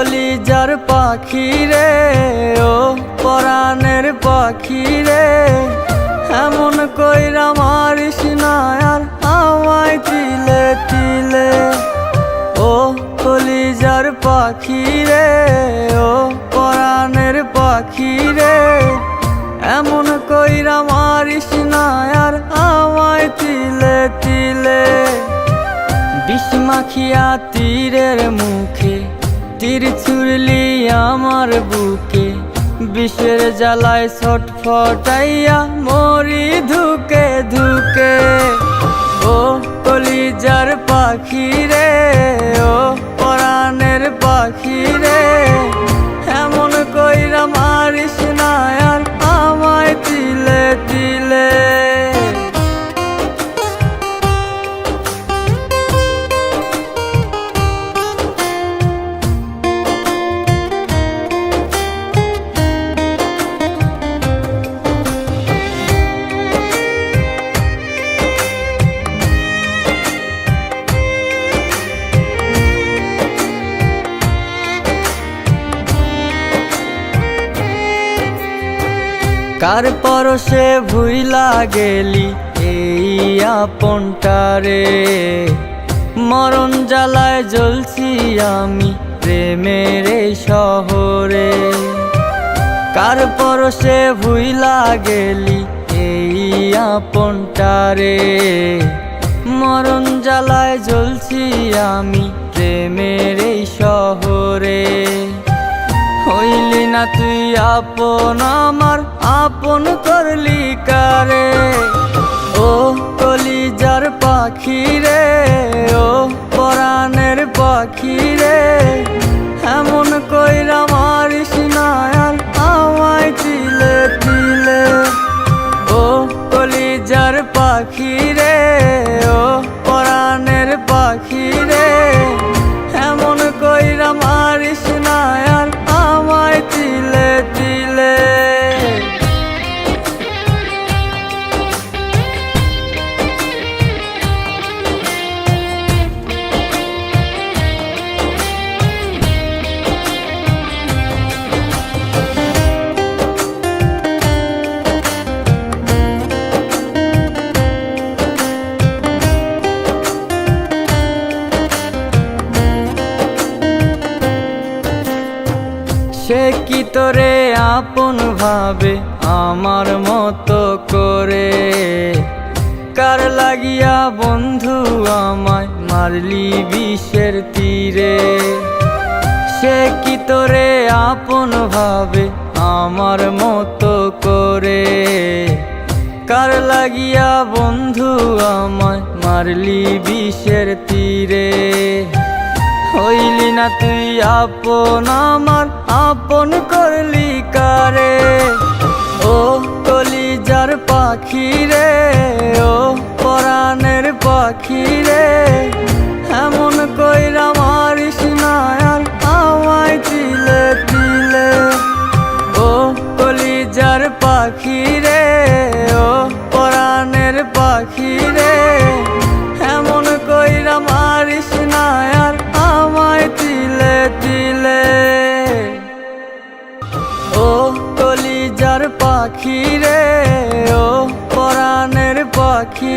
কলিজার পাখি রে, ও পরাণের পাখি রে, এমন কইরা মারিস না আর আমায় তিলে তিলে। ও কলিজার পাখি রে, ও পরাণের পাখি রে, এমন কইরা মারিস না আর আমায় তিলে তিলে। বিষ মাখিয়া তীরের মুখে তীর ছুড়লি আমার বুকে, বিষের জ্বালায় ছটফটাইয়া মরি ধুকে ধুকে। ও কলিজার পাখি রে, ও পরাণের পাখি রে, এমন কইরা মারিস না আর আমায় তিলে তিলে। কার পরশে ভুইলা গেলি এই আপনটারে, মরণ জ্বালায় জ্বলছি আমি প্রেমের এই শহরে। কার পরশে ভুইলা গেলি এই আপনটারে, মরণ জ্বালায় জ্বলছি আমি প্রেমের এই শহরে। হইলি না তুই আপন আমার, আপন করলি কারে। ও কলিজার পাখি রে, ও পরাণের পাখি রে, এমন কইরা মারিস না আর আমায় তিলে তিলে। ও কলিজার পাখি রে, ও পরাণের পাখি রে, এমন কইরা মারিস না আর আমায় তিলে তিলে। সে কি তোরে আপন ভাবে আমার মতো করে, কার লাগিয়া বন্ধু আমায় মারলি বিষের তীরে। সে কি তোরে আপন ভাবে আমার মতো করে, কার লাগিয়া বন্ধু আমায় মারলি বিষের তীরে। হইলি না তুই আপন আমার, আপন করলি কারে। ও কলিজার পাখি রে, ও পরাণের পাখি রে, এমন কইরা মারিস না আর আমায় তিলে তিলে। ও কলিজার পাখি রে, ও পরাণের পাখি রে, এমন কইরা মারিস না আর আমায় তিলে তিলে। ও কলিজার পাখি রে, ও পরাণের পাখি